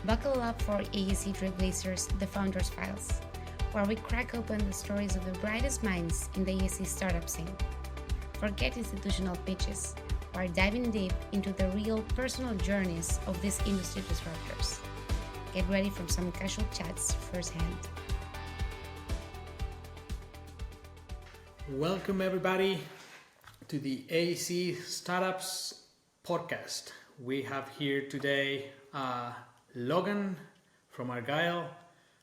Buckle up for AEC Trailblazers, the Founders Files, where we crack open the stories of the brightest minds in the AEC startup scene. Forget institutional pitches. We're diving deep into the real personal journeys of these industry disruptors. Get ready for some casual chats firsthand. Welcome everybody to the AEC Startups podcast. We have here today Logan from Argyle.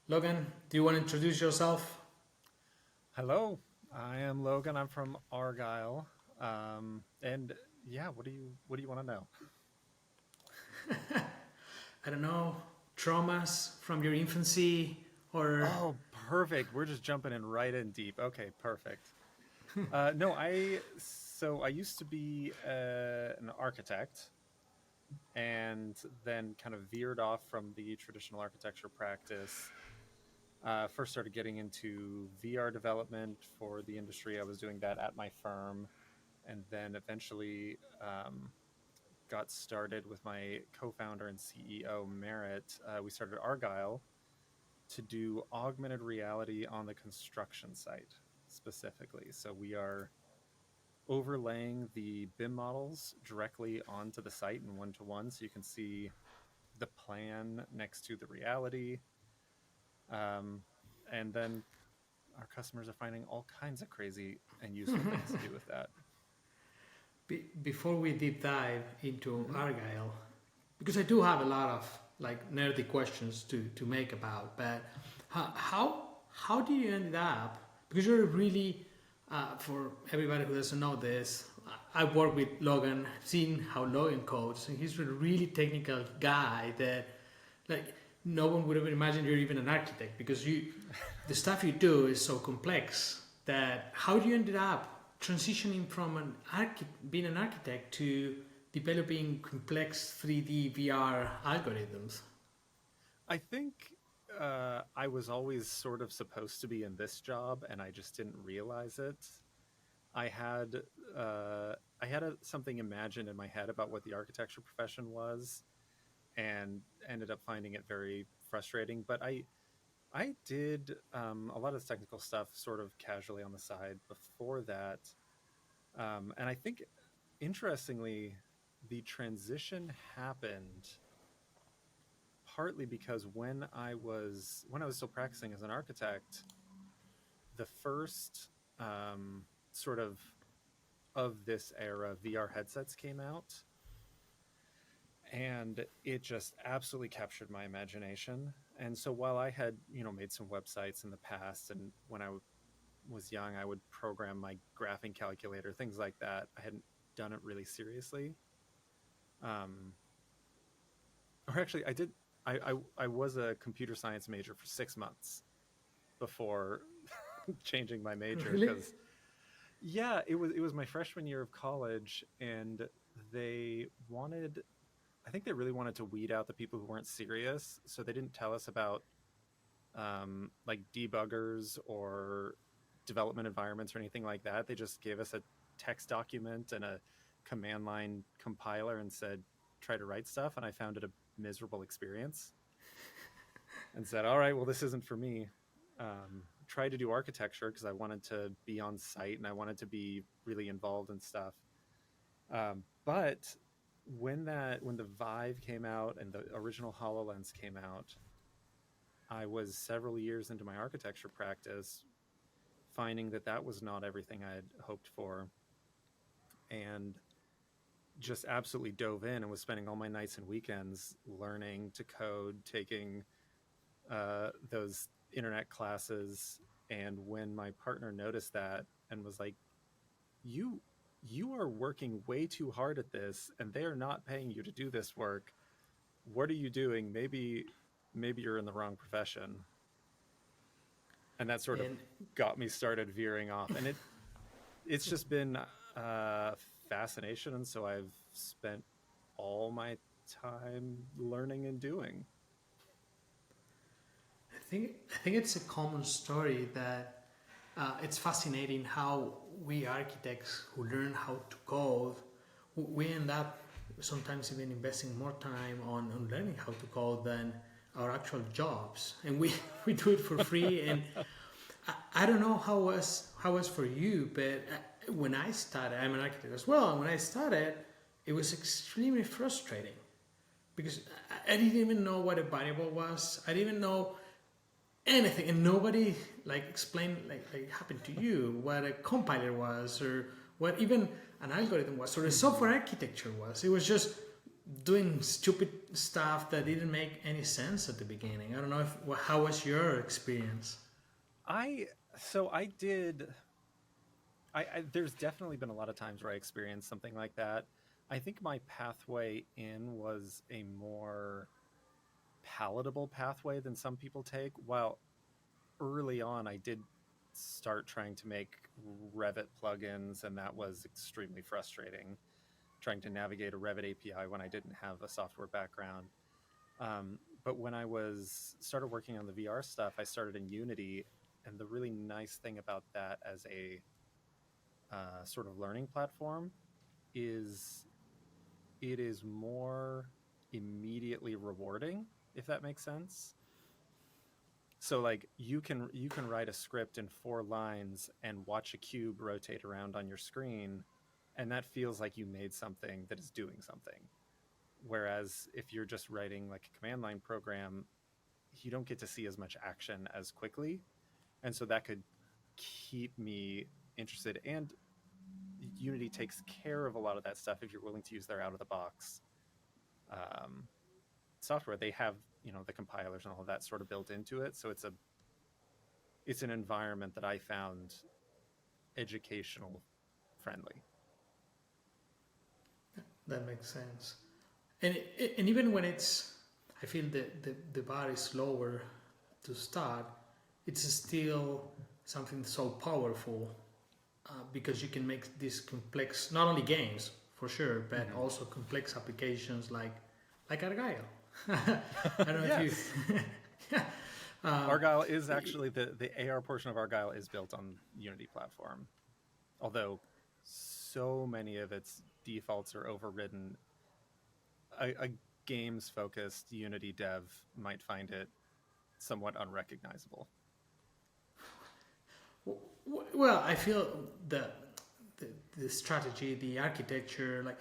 Logan, do you want to introduce yourself? Hello, I am Logan. I'm from Argyle, and yeah, what do you want to know? I don't know, traumas from your infancy or Oh, perfect. We're just jumping in right in deep. Okay, perfect. No, I used to be an architect, and then kind of veered off from the traditional architecture practice. First started getting into VR development for the industry. I was doing that at my firm, and then eventually got started with my co-founder and CEO, Merritt. We started Argyle to do augmented reality on the construction site specifically. So we are overlaying the BIM models directly onto the site in one-to-one, so you can see the plan next to the reality. And then our customers are finding all kinds of crazy and useful things to do with that. before we deep dive into Argyle, because I do have a lot of like nerdy questions to make about, but how do you end up? Because you're really for everybody who doesn't know this, I've worked with Logan, seen how Logan codes, and he's a really technical guy that, like, no one would have imagined you're even an architect because the stuff you do is so complex that how do you ended up transitioning from being an architect to developing complex 3D VR algorithms? I think I was always sort of supposed to be in this job, and I just didn't realize it. I had something imagined in my head about what the architecture profession was, and ended up finding it very frustrating. But I did a lot of this technical stuff sort of casually on the side before that, and I think interestingly, the transition happened partly because when I was still practicing as an architect, the first sort of this era VR headsets came out, and it just absolutely captured my imagination. And so while I had made some websites in the past, and when I was young I would program my graphing calculator, things like that, I hadn't done it really seriously. Or actually I did. I was a computer science major for 6 months before changing my major. Really? Because yeah, it was my freshman year of college, and they wanted, I think they really wanted to weed out the people who weren't serious, so they didn't tell us about like debuggers or development environments or anything like that. They just gave us a text document and a command line compiler and said, try to write stuff, and I found it a miserable experience and said, all right, well, this isn't for me. Tried to do architecture because I wanted to be on site and I wanted to be really involved in stuff. But when the Vive came out and the original HoloLens came out, I was several years into my architecture practice, finding that was not everything I had hoped for, and just absolutely dove in and was spending all my nights and weekends learning to code, taking those internet classes. And when my partner noticed that and was like, you are working way too hard at this, and they are not paying you to do this work. What are you doing? Maybe you're in the wrong profession. And that sort of got me started veering off. And it's just been fascination, and so I've spent all my time learning and doing. I think it's a common story that it's fascinating how we architects who learn how to code, we end up sometimes even investing more time on learning how to code than our actual jobs, and we we do it for free. And I don't know how was for you, but when I started, I'm an architect as well. And when I started, it was extremely frustrating because I didn't even know what a variable was. I didn't even know anything, and nobody like explained like it happened to you what a compiler was or what even an algorithm was or a software architecture was. It was just doing stupid stuff that didn't make any sense at the beginning. I don't know if how was your experience? I did. There's definitely been a lot of times where I experienced something like that. I think my pathway in was a more palatable pathway than some people take. While early on, I did start trying to make Revit plugins, and that was extremely frustrating. Trying to navigate a Revit API when I didn't have a software background. But when I started working on the VR stuff, I started in Unity, and the really nice thing about that as a sort of learning platform is it is more immediately rewarding, if that makes sense. So like you can write a script in 4 lines and watch a cube rotate around on your screen, and that feels like you made something that is doing something. Whereas if you're just writing like a command line program, you don't get to see as much action as quickly. And so that could keep me interested. And Unity takes care of a lot of that stuff if you're willing to use their out of the box software. They have, the compilers and all of that sort of built into it. So it's an environment that I found educational friendly. That makes sense. And even when I feel the bar is lower to start, it's still something so powerful because you can make these complex, not only games for sure, but also complex applications like Argyle. I don't know if you. Argyle is actually the AR portion of Argyle is built on Unity platform, although so many of its defaults are overridden. A games-focused Unity dev might find it somewhat unrecognizable. Well, I feel the strategy, the architecture, like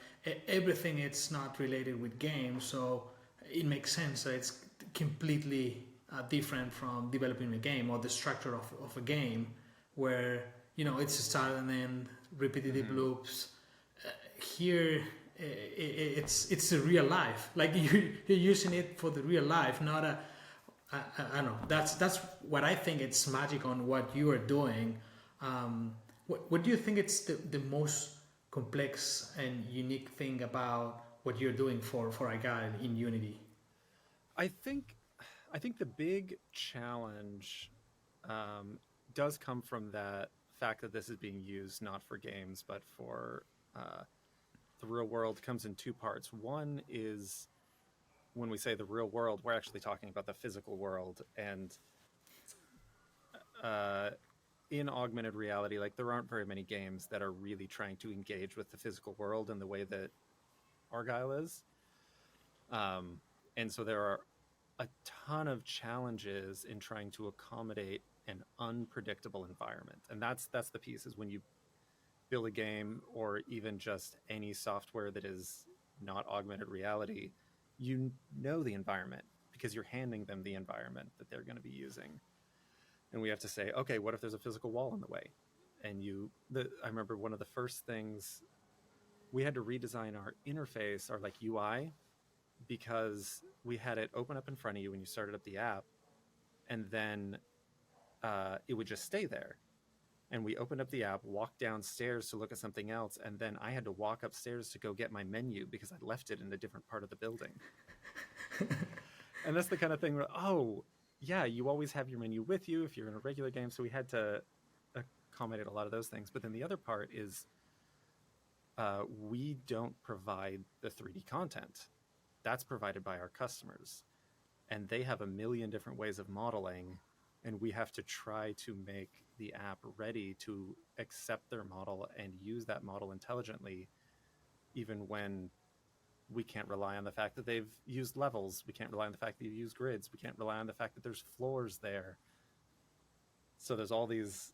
everything, it's not related with games, so it makes sense that it's completely different from developing a game or the structure of a game where it's a start and then repetitive loops. Here it's a real life, like you're using it for the real life, not a I don't know. That's what I think it's magic on what you are doing. What do you think it's the most complex and unique thing about what you're doing for Argyle in Unity? I think the big challenge does come from that fact that this is being used not for games but for the real world. Comes in 2 parts. One is when we say the real world, we're actually talking about the physical world. And in augmented reality, like there aren't very many games that are really trying to engage with the physical world in the way that Argyle is. And so there are a ton of challenges in trying to accommodate an unpredictable environment. And that's the piece, is when you build a game or even just any software that is not augmented reality, you know the environment because you're handing them the environment that they're going to be using. And we have to say, okay, what if there's a physical wall in the way? And I remember one of the first things, we had to redesign our interface, our like UI, because we had it open up in front of you when you started up the app, and then it would just stay there. And we opened up the app, walked downstairs to look at something else, and then I had to walk upstairs to go get my menu because I left it in a different part of the building. And that's the kind of thing where, oh, yeah, you always have your menu with you if you're in a regular game. So we had to accommodate a lot of those things. But then the other part is we don't provide the 3D content. That's provided by our customers. And they have a million different ways of modeling, and we have to try to make the app ready to accept their model and use that model intelligently, even when we can't rely on the fact that they've used levels. We can't rely on the fact that you use grids. We can't rely on the fact that there's floors there. So there's all these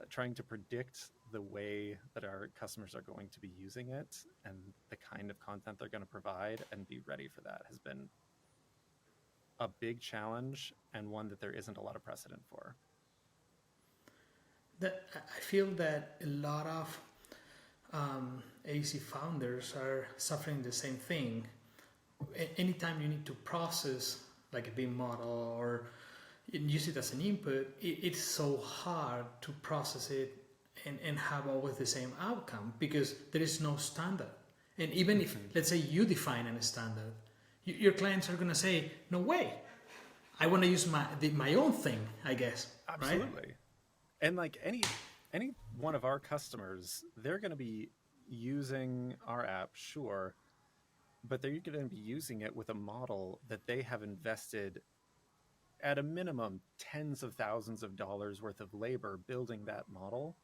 trying to predict the way that our customers are going to be using it and the kind of content they're going to provide and be ready for that has been a big challenge, and one that there isn't a lot of precedent for. I feel that a lot of AEC founders are suffering the same thing. Anytime you need to process like a BIM model or use it as an input, it's so hard to process it and have always the same outcome because there is no standard. And even if, let's say, you define a standard, your clients are going to say, no way, I want to use my own thing, I guess. Absolutely. Right? And like any one of our customers, they're going to be using our app, sure, but they're going to be using it with a model that they have invested at a minimum tens of thousands of dollars worth of labor building that model.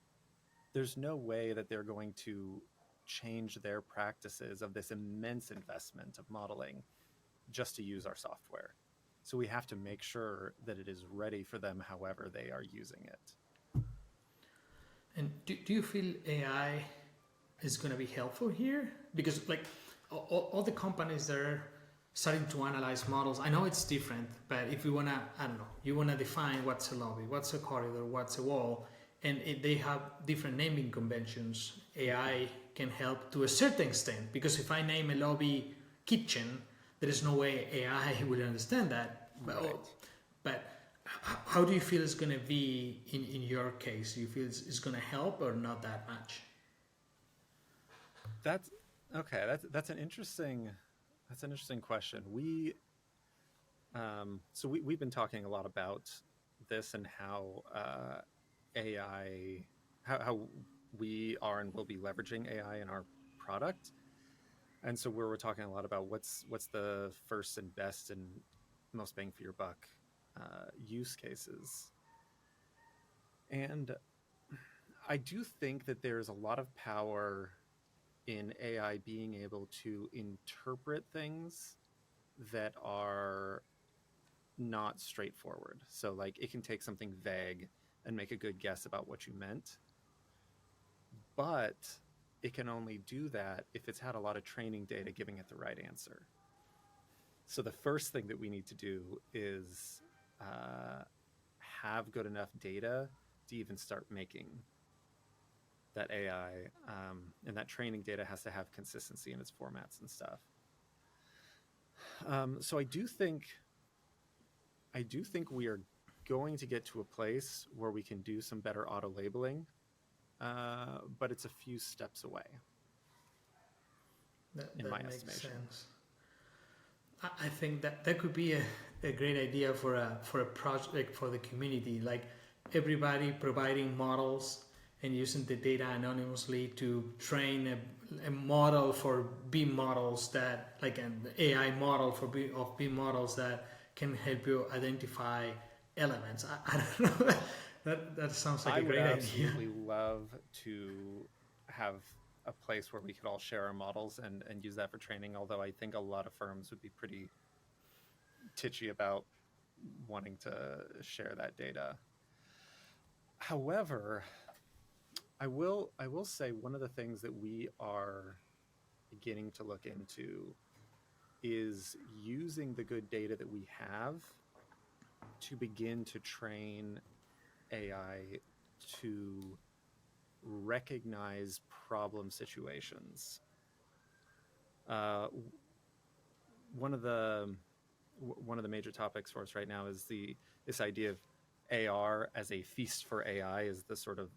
There's no way that they're going to change their practices of this immense investment of modeling just to use our software. So we have to make sure that it is ready for them however they are using it. And do you feel AI is going to be helpful here? Because like all the companies that are starting to analyze models, I know it's different, but if you want to, I don't know, you want to define what's a lobby, what's a corridor, what's a wall, and they have different naming conventions. AI can help to a certain extent, because if I name a lobby kitchen, there is no way AI will understand that. Right. But how do you feel it's going to be in your case? Do you feel it's going to help or not that much? That's okay. That's an interesting question. We've been talking a lot about this and how AI, how we are and will be leveraging AI in our product. And so we're talking a lot about what's the first and best and most bang for your buck use cases. And I do think that there's a lot of power in AI being able to interpret things that are not straightforward. So like it can take something vague and make a good guess about what you meant, but it can only do that if it's had a lot of training data giving it the right answer. So the first thing that we need to do is have good enough data to even start making that AI, and that training data has to have consistency in its formats and stuff. So I do think we are going to get to a place where we can do some better auto labeling, but it's a few steps away. In my estimation. Sense. I think that could be a great idea for a project for the community, like everybody providing models and using the data anonymously to train a model for BIM models, that like an AI model for BIM models that can help you identify elements. I don't know. That sounds like a great idea. I would absolutely love to have a place where we could all share our models and use that for training, although I think a lot of firms would be pretty titchy about wanting to share that data. However, I will say one of the things that we are beginning to look into is using the good data that we have to begin to train AI to recognize problem situations. One of the major topics for us right now is this idea of AR as a feast for AI. Is the sort of,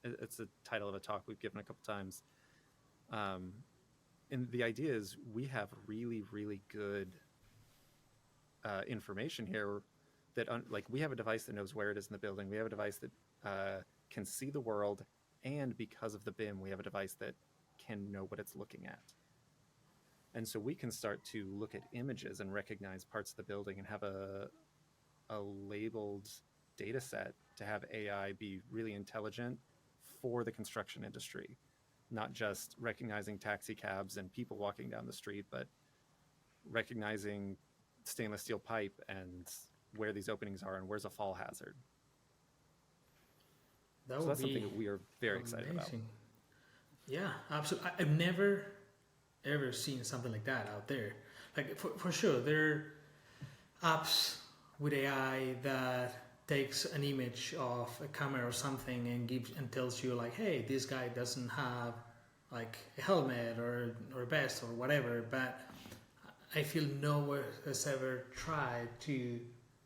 it's the title of a talk we've given a couple times. And the idea is we have really, really good information here that like we have a device that knows where it is in the building. We have a device that can see the world. And because of the BIM, we have a device that can know what it's looking at. And so we can start to look at images and recognize parts of the building and have a labeled data set to have AI be really intelligent for the construction industry, not just recognizing taxi cabs and people walking down the street, but recognizing stainless steel pipe and where these openings are and where's a fall hazard. That So would that's be something that we are very excited about. amazing. Yeah, absolutely. I've never ever seen something like that out there. Like for sure, there are apps with AI that takes an image of a camera or something and gives and tells you like, hey, this guy doesn't have like a helmet or a vest or whatever. But I feel no one has ever tried to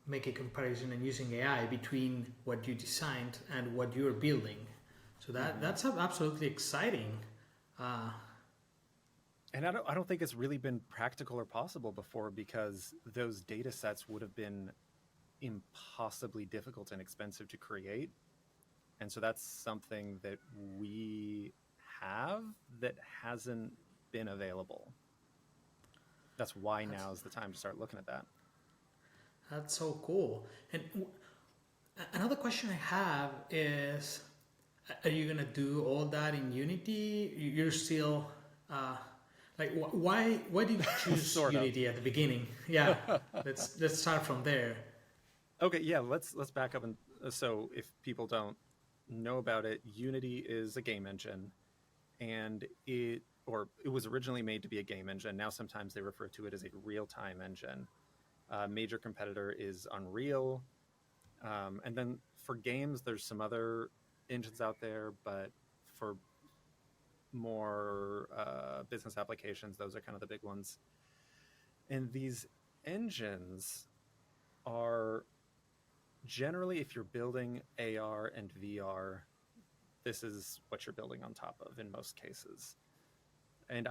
make a comparison and using AI between what you designed and what you're building. So that's absolutely exciting. And I don't think it's really been practical or possible before, because those data sets would have been impossibly difficult and expensive to create. And so that's something that we have that hasn't been available. That's why now is the time to start looking at that. That's so cool. And another question I have is, are you gonna do all that in Unity? You're still like, why did you choose Sort of. Unity at the beginning? Yeah, let's start from there. Okay, yeah, let's back up. And so if people don't know about it, Unity is a game engine, and it was originally made to be a game engine. Now sometimes they refer to it as a real-time engine. Major competitor is Unreal. And then for games, there's some other engines out there, but for more business applications, those are kind of the big ones. And these engines are generally, if you're building AR and VR, this is what you're building on top of in most cases. And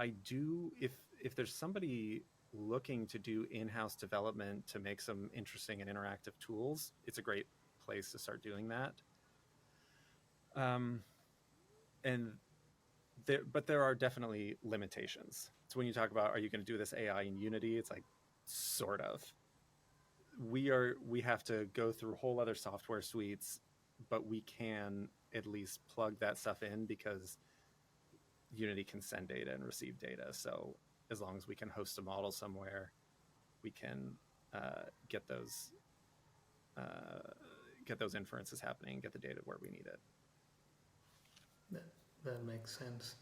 if there's somebody looking to do in-house development to make some interesting and interactive tools, it's a great place to start doing that. But there are definitely limitations. So when you talk about, are you going to do this AI in Unity? It's like, sort of. We have to go through whole other software suites, but we can at least plug that stuff in because Unity can send data and receive data. So as long as we can host a model somewhere, we can get those inferences happening, get the data where we need it. That makes sense.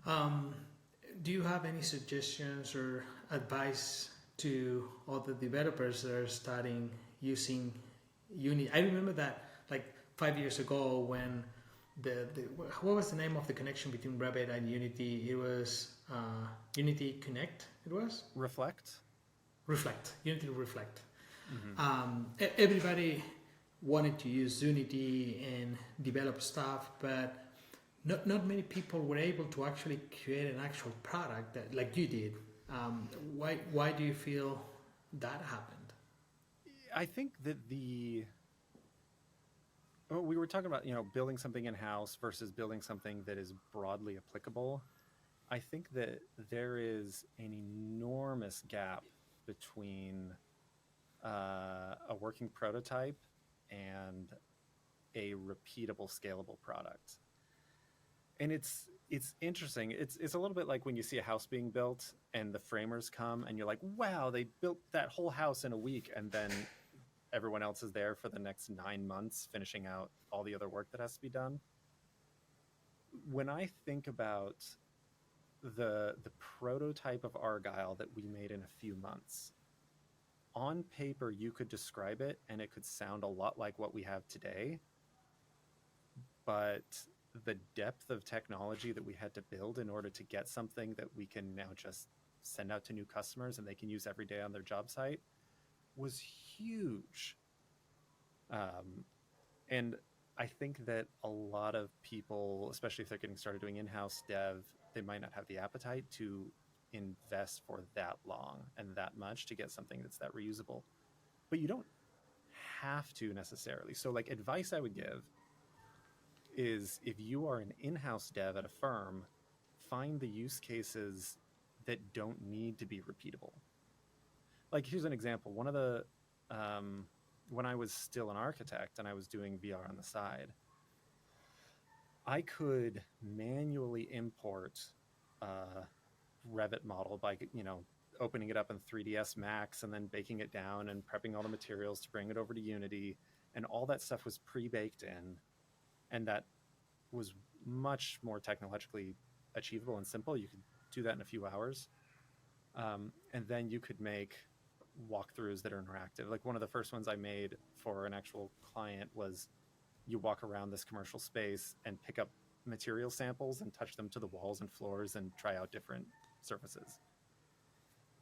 Do you have any suggestions or advice to all the developers that are starting using Unity? I remember that like 5 years ago when what was the name of the connection between Revit and Unity? It was Unity Connect. It was Reflect. Unity Reflect. Mm-hmm. Everybody wanted to use Unity and develop stuff, but not many people were able to actually create an actual product that, like you did. Why do you feel that happened? I think that we were talking about, building something in-house versus building something that is broadly applicable. I think that there is an enormous gap between a working prototype and a repeatable, scalable product. And it's interesting. It's a little bit like when you see a house being built and the framers come and you're like, wow, they built that whole house in a week, and then everyone else is there for the next 9 months finishing out all the other work that has to be done. When I think about the prototype of Argyle that we made in a few months, on paper you could describe it and it could sound a lot like what we have today, but the depth of technology that we had to build in order to get something that we can now just send out to new customers and they can use every day on their job site was huge. And I think that a lot of people, especially if they're getting started doing in-house dev, they might not have the appetite to invest for that long and that much to get something that's that reusable. But you don't have to necessarily. So like advice I would give is, if you are an in-house dev at a firm, find the use cases that don't need to be repeatable. Like, here's an example. One of the, when I was still an architect and I was doing VR on the side, I could manually import a Revit model by, opening it up in 3ds Max and then baking it down and prepping all the materials to bring it over to Unity, and all that stuff was pre-baked in, and that was much more technologically achievable and simple. You could do that in a few hours. And then you could make walkthroughs that are interactive. Like one of the first ones I made for an actual client was you walk around this commercial space and pick up material samples and touch them to the walls and floors and try out different surfaces.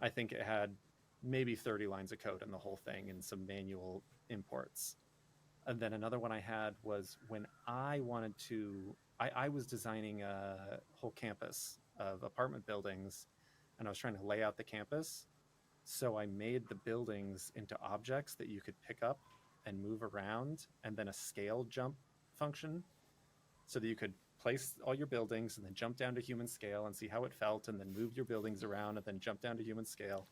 I think it had maybe 30 lines of code in the whole thing and some manual imports. And then another one I had was when I wanted to, I was designing a whole campus of apartment buildings, and I was trying to lay out the campus. So I made the buildings into objects that you could pick up and move around, and then a scale jump function so that you could place all your buildings and then jump down to human scale and see how it felt, and then move your buildings around and then jump down to human scale.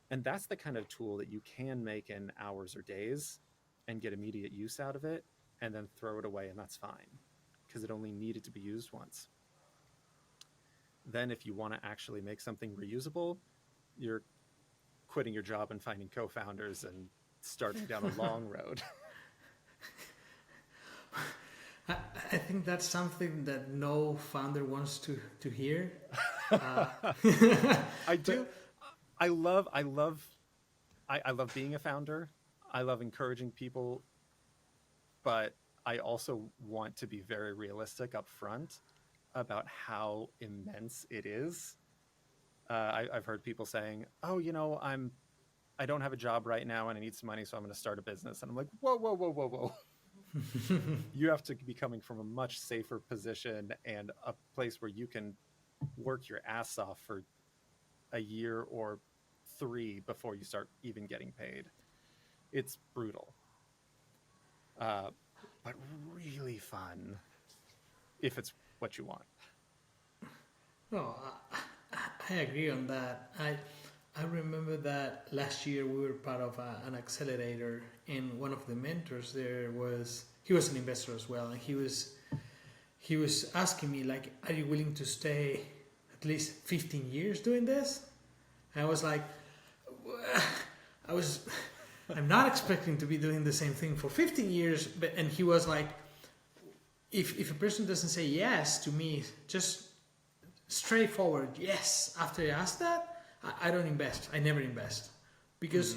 And that's the kind of tool that you can make in hours or days and get immediate use out of it, and then throw it away, and that's fine because it only needed to be used once. Then if you want to actually make something reusable, you're quitting your job and finding co-founders and starting down a long road. I think that's something that no founder wants to hear. I do. I love being a founder. I love encouraging people, but I also want to be very realistic up front about how immense it is. I've heard people saying, "Oh, I don't have a job right now and I need some money, so I'm going to start a business." And I'm like, whoa. You have to be coming from a much safer position and a place where you can work your ass off for a year or 3 before you start even getting paid. It's brutal, but really fun if it's what you want. No, I agree on that. I remember that last year we were part of an accelerator, and one of the mentors there he was an investor as well, and he was asking me, like, are you willing to stay at least 15 years doing this? And I was like, I'm not expecting to be doing the same thing for 15 years, and he was like, if a person doesn't say yes to me, just straightforward yes after I ask that, I don't invest. I never invest, because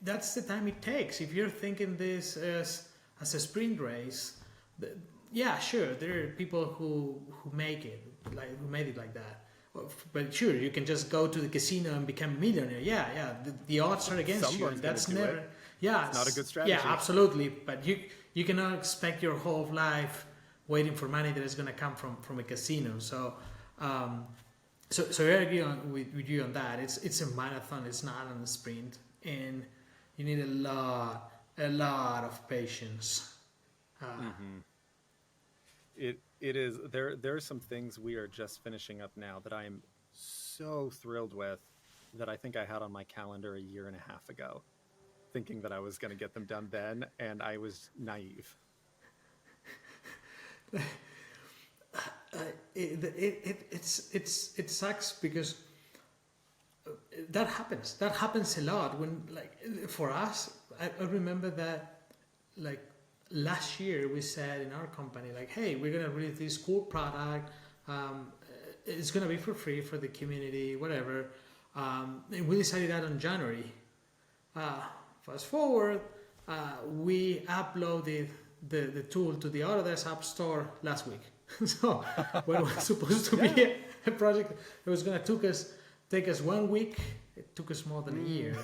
that's the time it takes. If you're thinking this as a sprint race, yeah, sure, there are people who made it like that. But sure, you can just go to the casino and become a millionaire. Yeah, the odds are against Someone's you. That's gonna do never. it. Yeah, It's not a good strategy. Yeah, absolutely. But you cannot expect your whole life waiting for money that is going to come from a casino. So I agree with you on that. It's a marathon. It's not on a sprint, and you need a lot of patience. It is there are some things we are just finishing up now that I am so thrilled with, that I think I had on my calendar a year and a half ago, thinking that I was going to get them done then, and I was naive. It sucks because that happens a lot when, like, for us, I remember that, like, last year we said in our company, like, hey, we're going to release this cool product, it's going to be for free for the community, whatever, and we decided that in January. Fast forward, we uploaded the tool to the Autodesk App Store last week. So what was supposed to be a project that was going to take us 1 week, it took us more than a year.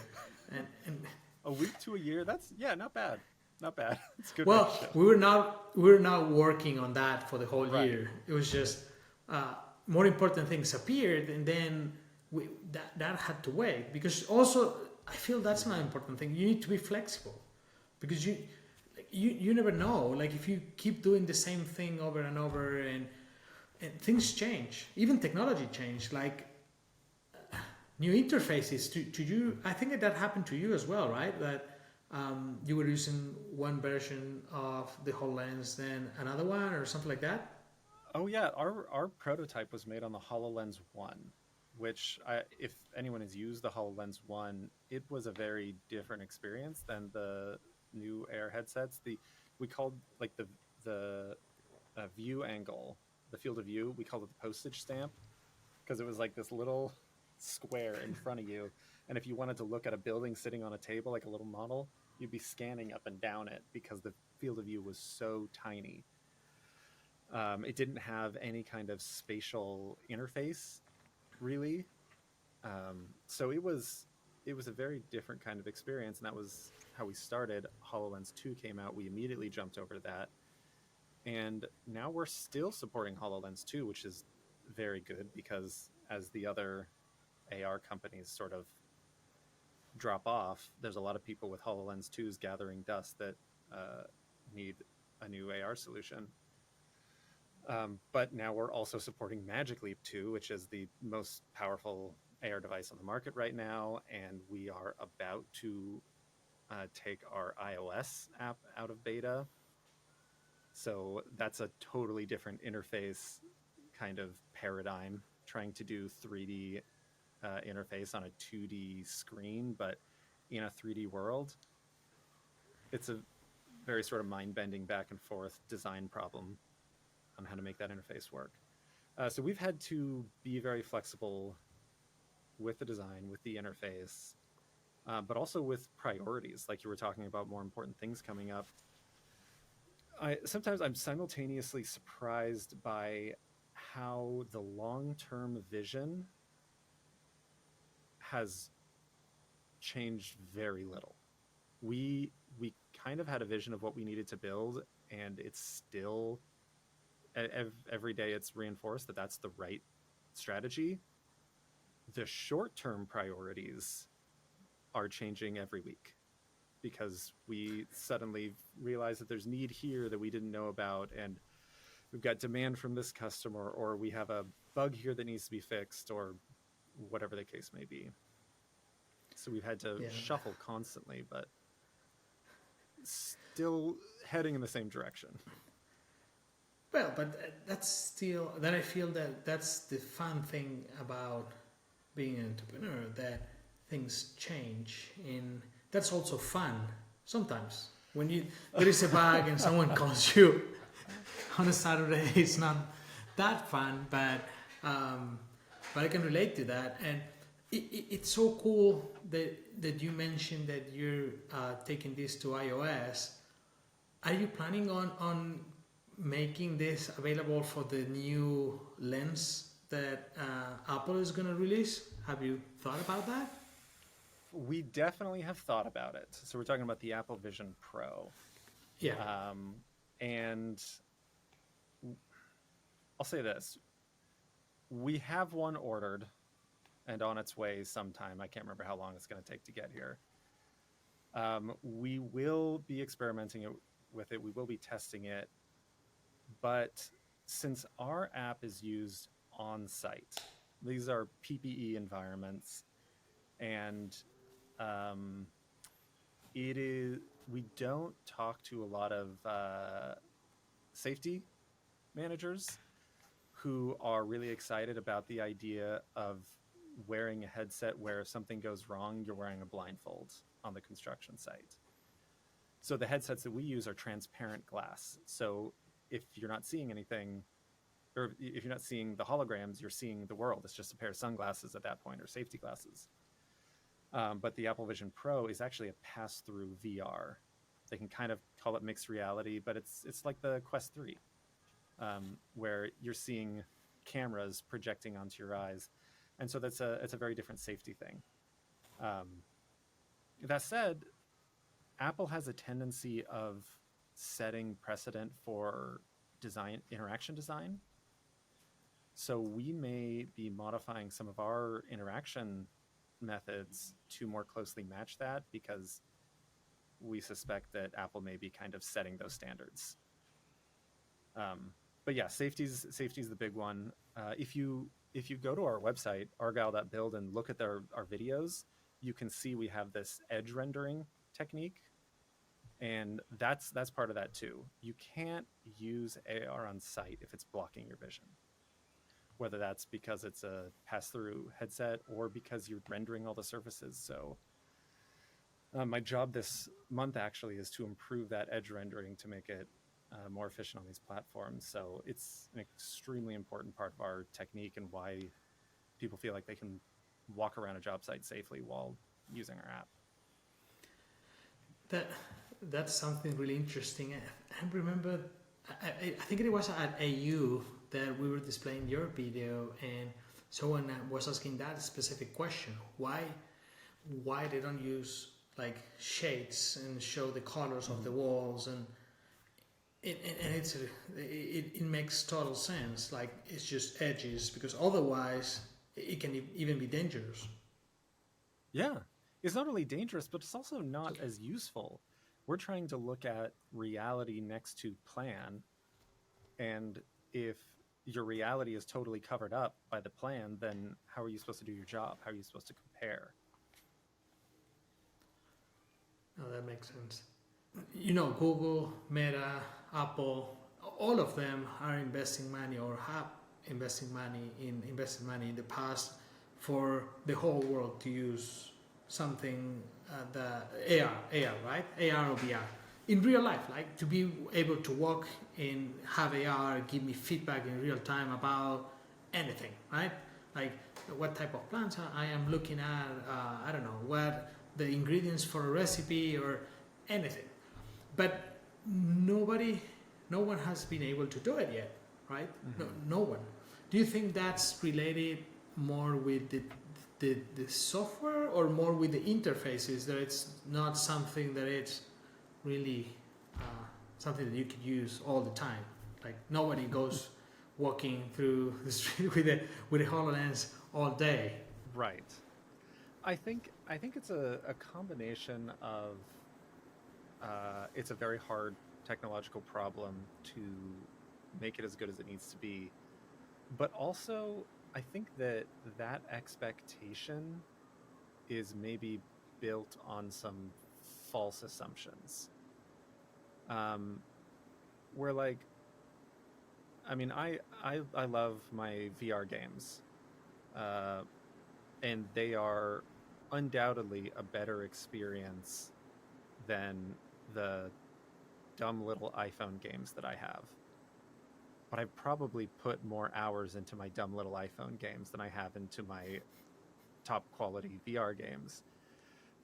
And a week to a year, that's not bad. Not bad. It's good. Well, we were not working on that for the whole Right. year. It was just more important things appeared, and then that had to wait. Because also, I feel that's not an important thing. You need to be flexible, because you never know. Like, if you keep doing the same thing over and over, and things change, even technology change. Like new interfaces to you. I think that happened to you as well, right? That you were using one version of the HoloLens, then another one, or something like that? Oh yeah, our prototype was made on the HoloLens 1, which if anyone has used the HoloLens 1, it was a very different experience than the new AR headsets. We called like the view angle, the field of view, we called it the postage stamp because it was like this little square in front of you, and if you wanted to look at a building sitting on a table like a little model, you'd be scanning up and down it because the field of view was so tiny. It didn't have any kind of spatial interface, really. So it was a very different kind of experience, and that was how we started. HoloLens 2 came out, we immediately jumped over to that, and now we're still supporting HoloLens 2, which is very good because as the other AR companies sort of drop off, there's a lot of people with HoloLens 2s gathering dust that need a new AR solution. But now we're also supporting Magic Leap 2, which is the most powerful AR device on the market right now, and we are about to take our iOS app out of beta. So that's a totally different interface kind of paradigm, trying to do 3D interface on a 2D screen, but in a 3D world. It's a very sort of mind-bending back and forth design problem on how to make that interface work. So we've had to be very flexible with the design, with the interface, but also with priorities, like you were talking about, more important things coming up. Sometimes I'm simultaneously surprised by how the long-term vision has changed very little. We kind of had a vision of what we needed to build, and it's still, every day it's reinforced that that's the right strategy. The short-term priorities are changing every week because we suddenly realize that there's need here that we didn't know about, and we've got demand from this customer, or we have a bug here that needs to be fixed, or whatever the case may be. So we've had to shuffle constantly, but still heading in the same direction. Well, but that's still, then I feel that that's the fun thing about being an entrepreneur, that things change, and that's also fun sometimes. When there is a bug and someone calls you on a Saturday, it's not that fun, but I can relate to that. And it's so cool that you mentioned that you're taking this to iOS. Are you planning on making this available for the new lens that Apple is going to release? Have you thought about that? We definitely have thought about it. So we're talking about the Apple Vision Pro. Yeah. And I'll say this. We have one ordered and on its way sometime. I can't remember how long it's going to take to get here. We will be experimenting with it. We will be testing it. But since our app is used on site, these are PPE environments, and we don't talk to a lot of safety managers who are really excited about the idea of wearing a headset where if something goes wrong, you're wearing a blindfold on the construction site. So the headsets that we use are transparent glass. So if you're not seeing anything, or if you're not seeing the holograms, you're seeing the world. It's just a pair of sunglasses at that point, or safety glasses. But the Apple Vision Pro is actually a pass-through VR. They can kind of call it mixed reality, but it's like the Quest 3, where you're seeing cameras projecting onto your eyes. And so it's a very different safety thing. That said, Apple has a tendency of setting precedent for interaction design. So we may be modifying some of our interaction methods to more closely match that, because we suspect that Apple may be kind of setting those standards. But yeah, safety's the big one. If you go to our website, argyle.build, and look at our videos, you can see we have this edge rendering technique And that's part of that too. You can't use AR on site if it's blocking your vision, whether that's because it's a pass-through headset or because you're rendering all the surfaces. So my job this month actually is to improve that edge rendering to make it more efficient on these platforms. So it's an extremely important part of our technique and why people feel like they can walk around a job site safely while using our app. That's something really interesting. I remember, I think it was at AU that we were displaying your video, and someone was asking that specific question: why they don't use like shades and show the colors of the walls, and it makes total sense. Like it's just edges, because otherwise it can even be dangerous. Yeah, it's not only dangerous, but it's also not as useful. We're trying to look at reality next to plan, and if your reality is totally covered up by the plan, then how are you supposed to do your job? How are you supposed to compare? Oh, that makes sense. Google, Meta, Apple, all of them are investing money or have invested money in the past for the whole world to use something, the AR, right? AR or VR. In real life, like to be able to walk and have AR give me feedback in real time about anything, right? Like what type of plants I am looking at, I don't know, what the ingredients for a recipe or anything. But no one has been able to do it yet, right? Mm-hmm. No one. Do you think that's related more with the software or more with the interfaces, that it's not something that it's really something that you could use all the time? Like nobody goes walking through the street with a HoloLens all day. Right. I think it's a combination of it's a very hard technological problem to make it as good as it needs to be, but also I think that expectation is maybe built on some false assumptions. Where like, I mean, I love my VR games, and they are undoubtedly a better experience than the dumb little iPhone games that I have. But I've probably put more hours into my dumb little iPhone games than I have into my top quality VR games.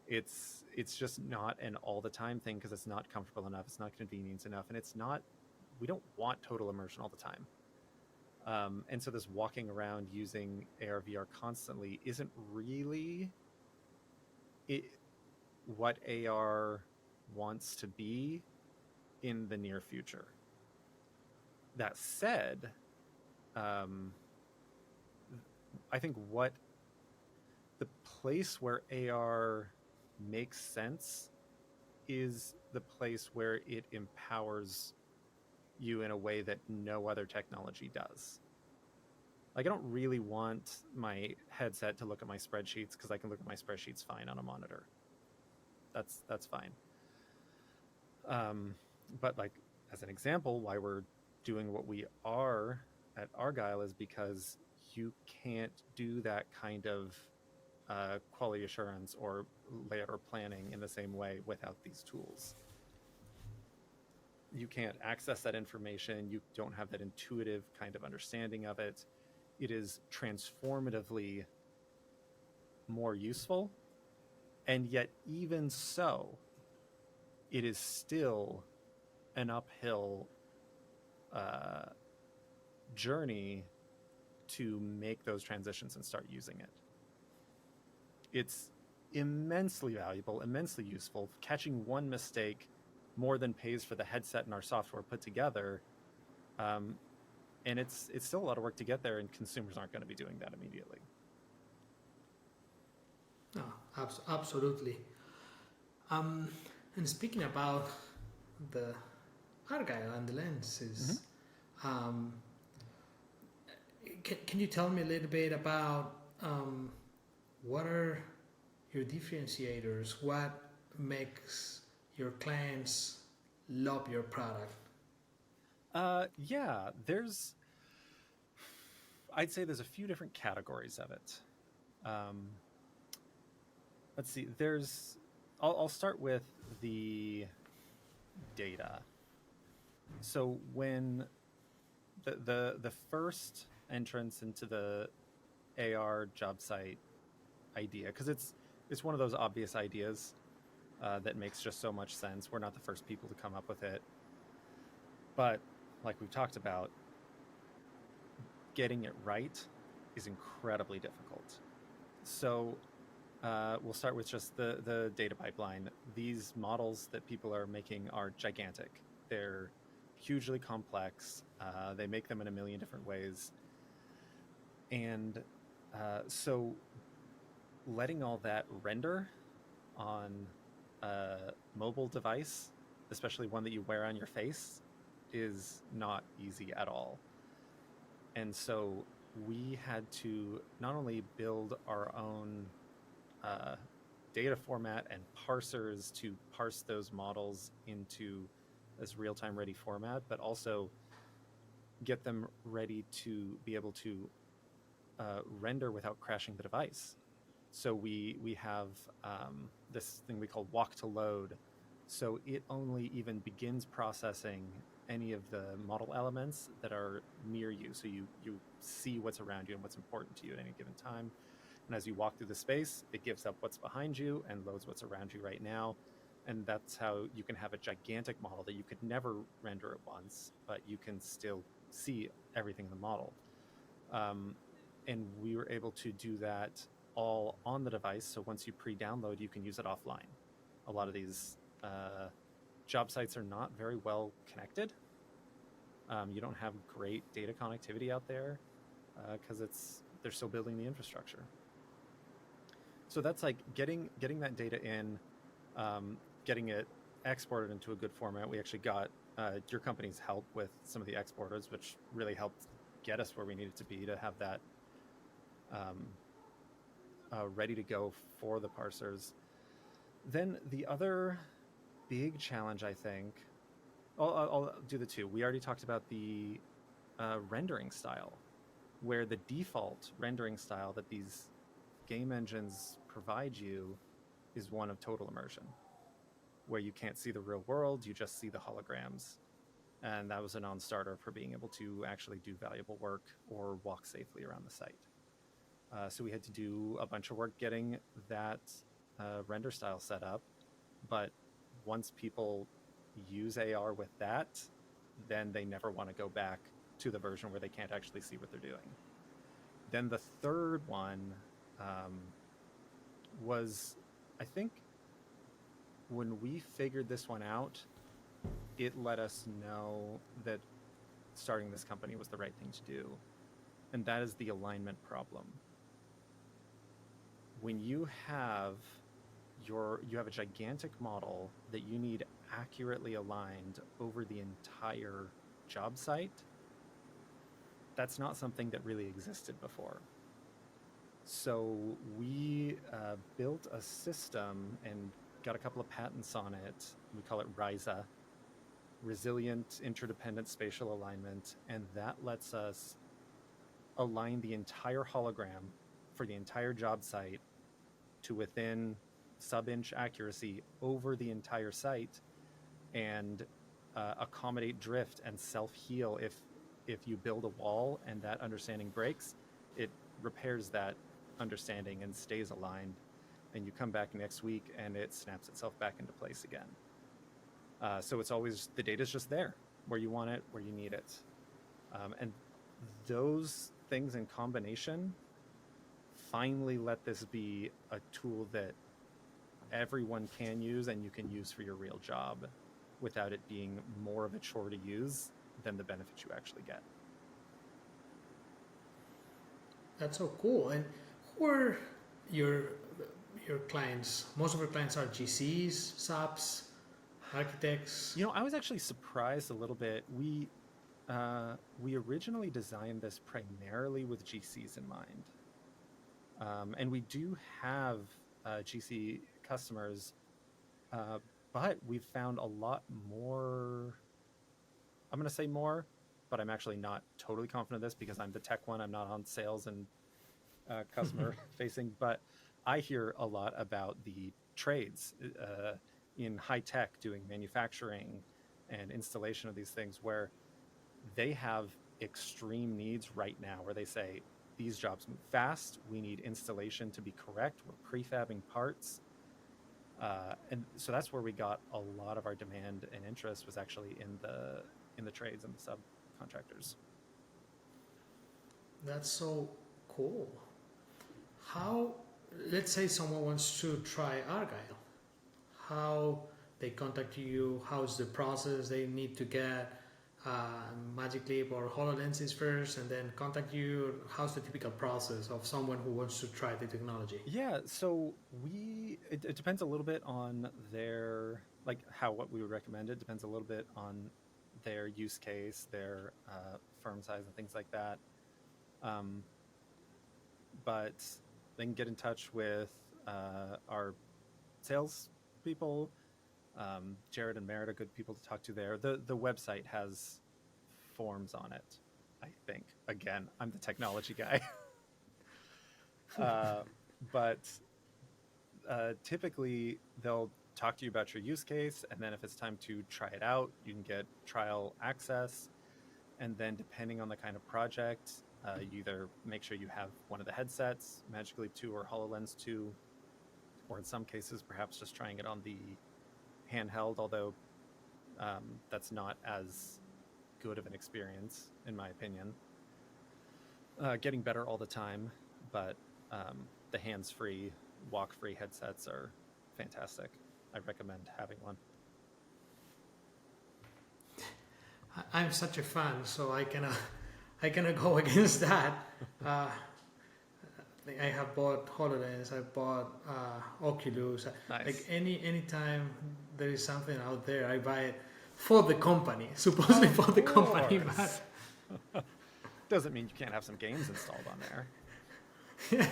It's just not an all the time thing because it's not comfortable enough, it's not convenient enough, and we don't want total immersion all the time. And so this walking around using AR VR constantly isn't really what AR wants to be in the near future. That said, I think what the place where AR makes sense is the place where it empowers you in a way that no other technology does. Like I don't really want my headset to look at my spreadsheets because I can look at my spreadsheets fine on a monitor. That's fine. But like as an example, why we're doing what we are at Argyle is because you can't do that kind of quality assurance or layout or planning in the same way without these tools. You can't access that information. You don't have that intuitive kind of understanding of it. It is transformatively more useful. And yet, even so, it is still an uphill journey to make those transitions and start using it. It's immensely valuable, immensely useful. Catching one mistake more than pays for the headset and our software put together. And it's still a lot of work to get there, and consumers aren't going to be doing that immediately. No, absolutely. And speaking about the Argyle and the lenses, can you tell me a little bit about what are your differentiators? What makes your clients love your product? Yeah, I'd say there's a few different categories of it. Um, let's see. I'll start with the data. So when the first entrance into the AR job site idea, because it's one of those obvious ideas that makes just so much sense. We're not the first people to come up with it, but like we've talked about, getting it right is incredibly difficult. So we'll start with just the data pipeline. These models that people are making are gigantic. They're hugely complex. They make them in a million different ways. And so letting all that render on a mobile device, especially one that you wear on your face, is not easy at all. And so we had to not only build our own data format and parsers to parse those models into this real-time ready format, but also get them ready to be able to render without crashing the device. So we have this thing we call walk to load. So it only even begins processing any of the model elements that are near you. So you see what's around you and what's important to you at any given time. And as you walk through the space, it gives up what's behind you and loads what's around you right now. And that's how you can have a gigantic model that you could never render at once, but you can still see everything in the model. And we were able to do that all on the device. So once you pre-download, you can use it offline. A lot of these job sites are not very well connected. You don't have great data connectivity out there because they're still building the infrastructure. So that's like getting that data in, getting it exported into a good format. We actually got your company's help with some of the exporters, which really helped get us where we needed to be to have that ready to go for the parsers. Then the other big challenge, I think, I'll do the two. We already talked about the rendering style, where the default rendering style that these game engines provide you is one of total immersion, where you can't see the real world, you just see the holograms. And that was a non-starter for being able to actually do valuable work or walk safely around the site. So we had to do a bunch of work getting that render style set up. But once people use AR with that, then they never want to go back to the version where they can't actually see what they're doing. Then the third one was, I think, when we figured this one out, it let us know that starting this company was the right thing to do. And that is the alignment problem. When you have a gigantic model that you need accurately aligned over the entire job site, that's not something that really existed before. So we built a system and got a couple of patents on it. We call it RISA, Resilient Interdependent Spatial Alignment, and that lets us align the entire hologram for the entire job site to within sub-inch accuracy over the entire site, and accommodate drift and self-heal. If you build a wall and that understanding breaks, it repairs that understanding and stays aligned, and you come back next week and it snaps itself back into place again. So it's always, the data's just there where you want it, where you need it. And those things in combination finally let this be a tool that everyone can use and you can use for your real job without it being more of a chore to use than the benefits you actually get. That's so cool. And who are your clients? Most of your clients are GCs, subs, architects. You know, I was actually surprised a little bit. We originally designed this primarily with GCs in mind, and we do have GC customers, but we've found a lot more. I'm going to say more, but I'm actually not totally confident of this because I'm the tech one. I'm not on sales and customer facing, but I hear a lot about the trades in high tech doing manufacturing and installation of these things where they have extreme needs right now where they say these jobs move fast. We need installation to be correct. We're prefabbing parts. And so that's where we got a lot of our demand and interest was actually in the trades and the subcontractors. That's so cool. How, let's say someone wants to try Argyle, how they contact you, how's the process, they need to get Magic Leap or HoloLenses first and then contact you, how's the typical process of someone who wants to try the technology? Yeah, so it depends a little bit on their, like what we would recommend. It depends a little bit on their use case, their firm size and things like that. But they can get in touch with our sales people. Jared and Merritt are good people to talk to there. The website has forms on it, I think. Again, I'm the technology guy. But typically they'll talk to you about your use case, and then if it's time to try it out, you can get trial access. And then depending on the kind of project, you either make sure you have one of the headsets, Magic Leap 2 or HoloLens 2, or in some cases perhaps just trying it on the handheld, although that's not as good of an experience in my opinion. Getting better all the time, but the hands-free, walk-free headsets are fantastic. I recommend having one. I'm such a fan, so I cannot go against that. I have bought HoloLens, I bought Oculus. Nice. Like any time there is something out there, I buy it for the company, supposedly for the company. But doesn't mean you can't have some games installed on there. yeah,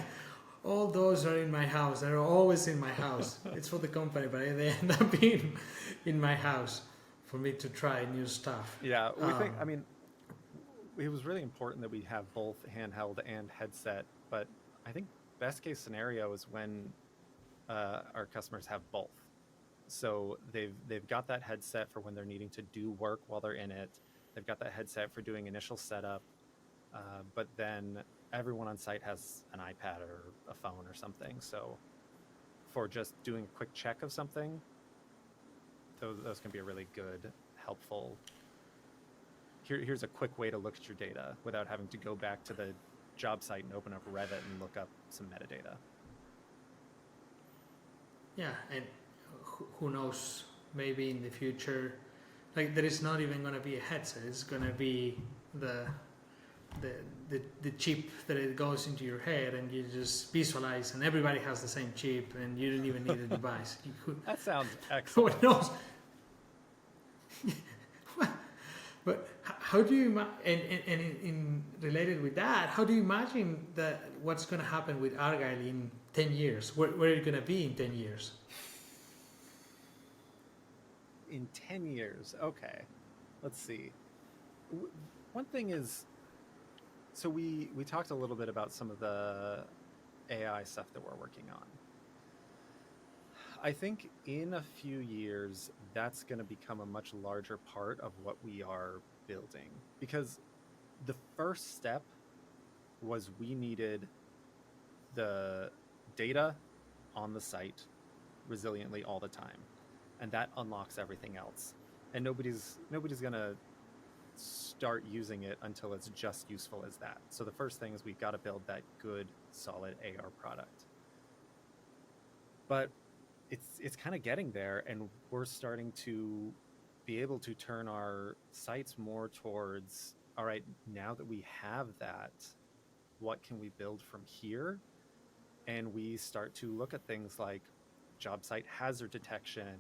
all those are in my house. They're always in my house. It's for the company, but they end up being in my house for me to try new stuff. Yeah, we think. I mean, it was really important that we have both handheld and headset, but I think best case scenario is when our customers have both. So they've got that headset for when they're needing to do work while they're in it. They've got that headset for doing initial setup, but then everyone on site has an iPad or a phone or something. So for just doing a quick check of something, those can be a really good, helpful. Here's a quick way to look at your data without having to go back to the job site and open up Revit and look up some metadata. Yeah, and who knows, maybe in the future, like there is not even going to be a headset. It's going to be the chip that it goes into your head, and you just visualize, and everybody has the same chip, and you don't even need a device. That sounds excellent. Who knows? But how do you in related with that? How do you imagine that what's going to happen with Argyle in 10 years? Where are you going to be in 10 years? In 10 years, okay. Let's see. One thing is, so we talked a little bit about some of the AI stuff that we're working on. I think in a few years, that's going to become a much larger part of what we are building. Because the first step was we needed the data on the site resiliently all the time. And that unlocks everything else. And nobody's going to start using it until it's just useful as that. So the first thing is we've got to build that good, solid AR product. But it's kind of getting there, and we're starting to be able to turn our sites more towards, all right, now that we have that, what can we build from here? And we start to look at things like job site hazard detection.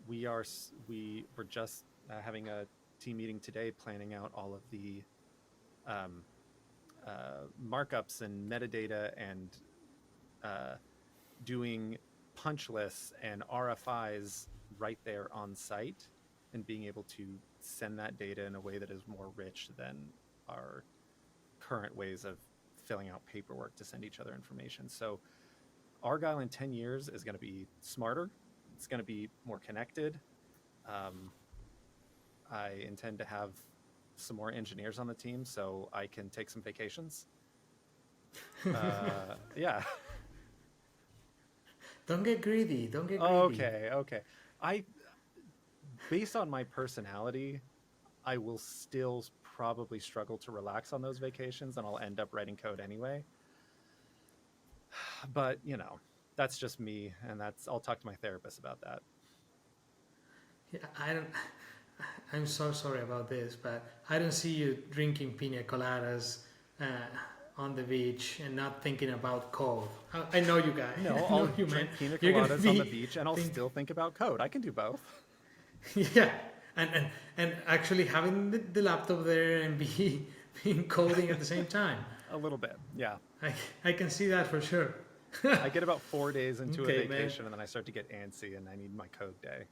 We're just having a team meeting today planning out all of the markups and metadata and doing punch lists and RFIs right there on site, and being able to send that data in a way that is more rich than our current ways of filling out paperwork to send each other information. So Argyle in 10 years is going to be smarter. It's going to be more connected. I intend to have some more engineers on the team so I can take some vacations. Yeah. Don't get greedy. Don't get greedy. Okay. Based on my personality, I will still probably struggle to relax on those vacations, and I'll end up writing code anyway. But, that's just me, and I'll talk to my therapist about that. Yeah, I'm so sorry about this, but I don't see you drinking pina coladas on the beach and not thinking about code. I know you guys. No, I'll drink pina coladas on the beach, and I'll still think about code. I can do both. Yeah, and actually having the laptop there and being coding at the same time. A little bit, yeah. I can see that for sure. I get about 4 days into a vacation, and then I start to get antsy, and I need my code day.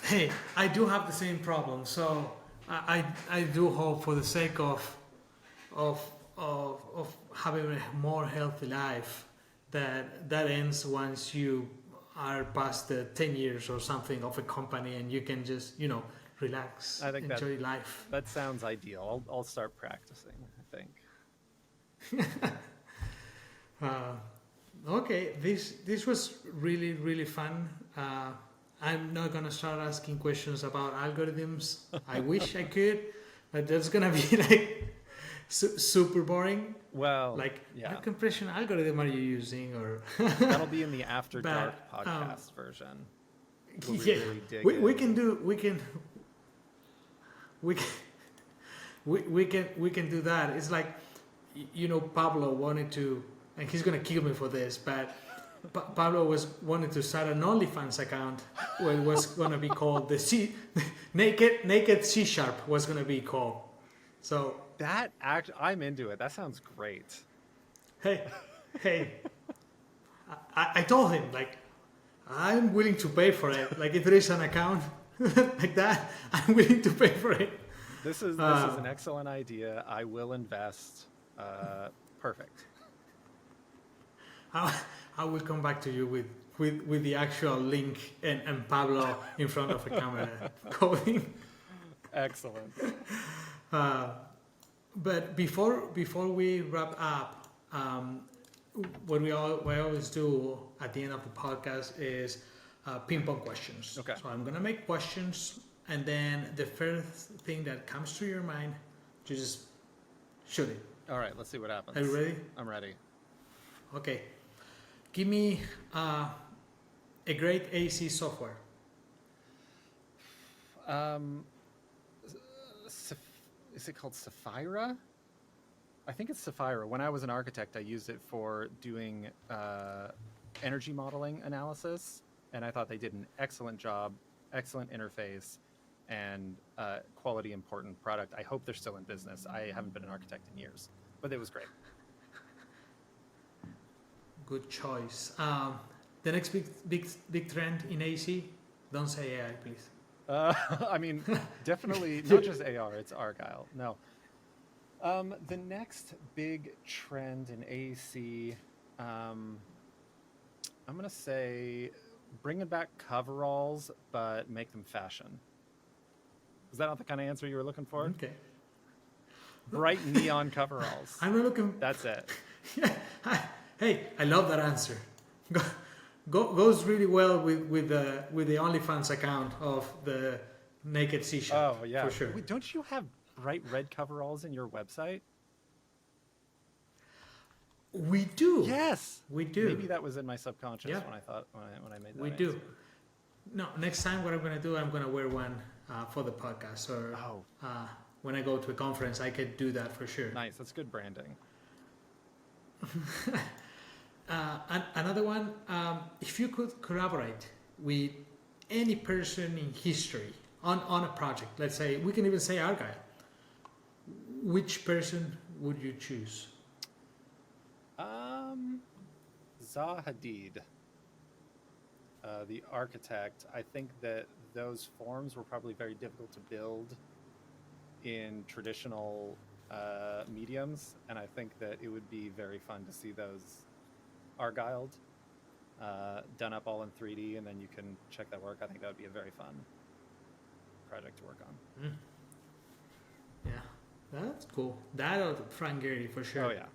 Hey, I do have the same problem, so I do hope, for the sake of having a more healthy life, that ends once you are past the 10 years or something of a company, and you can just relax, enjoy life. That sounds ideal. I'll start practicing, I think. Okay, this was really, really fun. I'm not gonna start asking questions about algorithms. I wish I could, but that's gonna be like super boring. Well, like, yeah. what compression algorithm are you using? Or that'll be in the After Dark podcast version. Yeah, we can do that. It's like, Pablo wanted to, and he's gonna kill me for this, but Pablo wanted to start an OnlyFans account where it was gonna be called the Naked C# was gonna be called. So I'm into it. That sounds great. Hey, I told him, like, I'm willing to pay for it. Like, if there is an account like that, I'm willing to pay for it. This is an excellent idea. I will invest. Perfect. I will come back to you with the actual link and Pablo in front of a camera coding. Excellent. But before we wrap up, what we always do at the end of the podcast is ping pong questions. Okay. So I'm gonna make questions, and then the first thing that comes to your mind, you just shoot it. All right, let's see what happens. Are you ready? I'm ready. Okay. Give me a great AEC software. Is it called Sapphira? I think it's Sapphira. When I was an architect, I used it for doing energy modeling analysis, and I thought they did an excellent job, excellent interface, and quality important product. I hope they're still in business. I haven't been an architect in years, but it was great. Good choice. The next big trend in AEC, don't say AI, please. I mean, definitely not just AR, it's Argyle. No. The next big trend in AEC, I'm going to say bringing back coveralls, but make them fashion. Is that not the kind of answer you were looking for? Okay. Bright neon coveralls. I'm not looking. That's it. Yeah. Hey, I love that answer. Goes really well with the OnlyFans account of the Naked C#. Oh yeah, for sure. Wait, don't you have bright red coveralls in your website? We do. Yes, we do. Maybe that was in my subconscious Yeah. when I made that. We answer. do. No, next time what I'm gonna do, I'm gonna wear one for the podcast, or when I go to a conference, I could do that for sure. Nice, that's good branding. Another one, if you could collaborate with any person in history on a project, let's say, we can even say Argyle, which person would you choose? Zaha Hadid, the architect, I think that those forms were probably very difficult to build in traditional mediums, and I think that it would be very fun to see those argyled, done up all in 3D, and then you can check that work. I think that would be a very fun project to work on. Mm. Yeah, that's cool. That or Frank Gehry for sure. Oh yeah.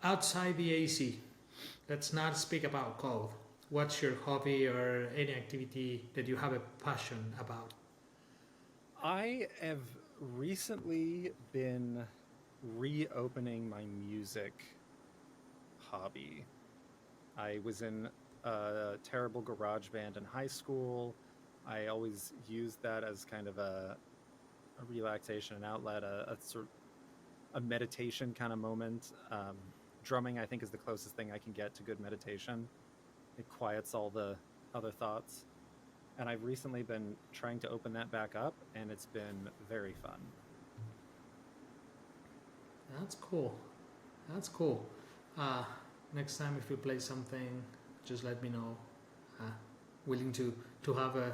Outside the AEC, let's not speak about code. What's your hobby or any activity that you have a passion about? I have recently been reopening my music hobby. I was in a terrible garage band in high school. I always used that as kind of a relaxation, an outlet, a sort of a meditation kind of moment. Drumming, I think, is the closest thing I can get to good meditation. It quiets all the other thoughts. And I've recently been trying to open that back up, and it's been very fun. That's cool. That's cool. Next time if you play something, just let me know. Willing to have a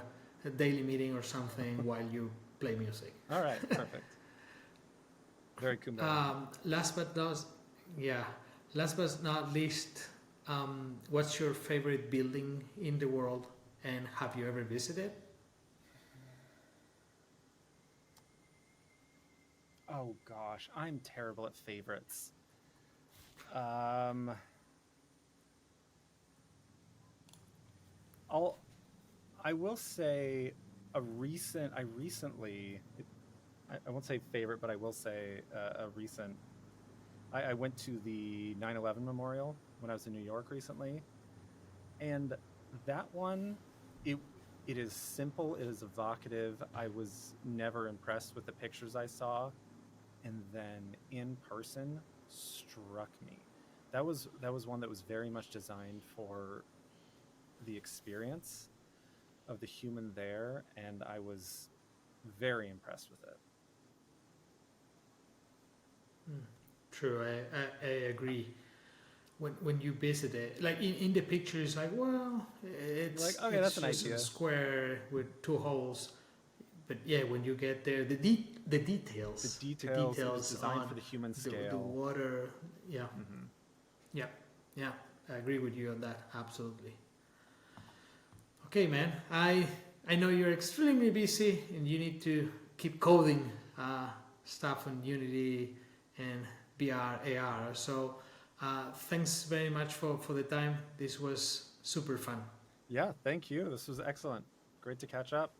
daily meeting or something while you play music. All right, perfect. Very cool. Last but not least, what's your favorite building in the world, and have you ever visited? Oh gosh, I'm terrible at favorites. I will say I won't say favorite, but I will say I went to the 9/11 memorial when I was in New York recently, and that one, it is simple, it is evocative. I was never impressed with the pictures I saw, and then in person struck me. That was one that was very much designed for the experience of the human there, and I was very impressed with it. True, I agree. When you visit it, like in the pictures, like, well, it's like, okay, it's that's an just idea. a square with two holes. But yeah, when you get there, the details. The details it was designed for the human scale. The water, yeah. Mm-hmm. Yeah, I agree with you on that, absolutely. Okay, man, I know you're extremely busy and you need to keep coding stuff on Unity and BR, AR. So thanks very much for the time. This was super fun. Yeah, thank you. This was excellent. Great to catch up.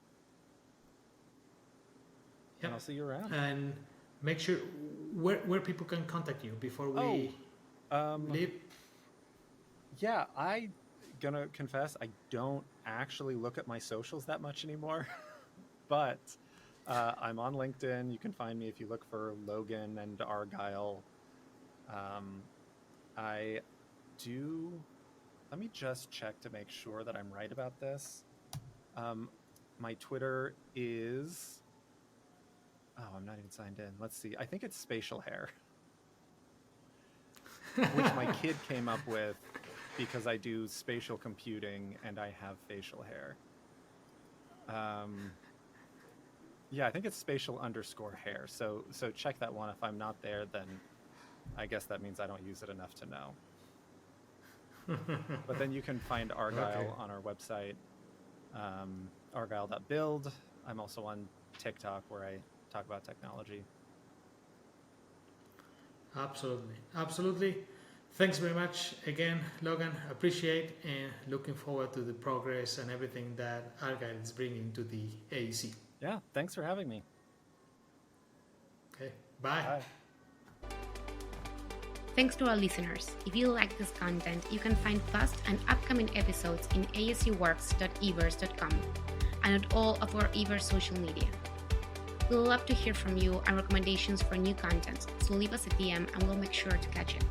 Yep. And I'll see you around. And make sure where people can contact you before we leave. Yeah, I gonna confess I don't actually look at my socials that much anymore, but I'm on LinkedIn. You can find me if you look for Logan and Argyle. I do. Let me just check to make sure that I'm right about this. My Twitter is. Oh, I'm not even signed in. Let's see. I think it's spatial hair, which my kid came up with because I do spatial computing and I have facial hair. Yeah, I think it's spatial_hair. So check that one. If I'm not there, then I guess that means I don't use it enough to know. But then you can find Argyle on our website, argyle.build. I'm also on TikTok where I talk about technology. Absolutely. Thanks very much again, Logan. Appreciate and looking forward to the progress and everything that Argyle is bringing to the AEC. Yeah, thanks for having me. Okay, bye. Thanks to our listeners. If you like this content, you can find past and upcoming episodes in ascworks.everse.com and at all of our Everse social media. We'd love to hear from you and recommendations for new content, so leave us a DM and we'll make sure to catch it.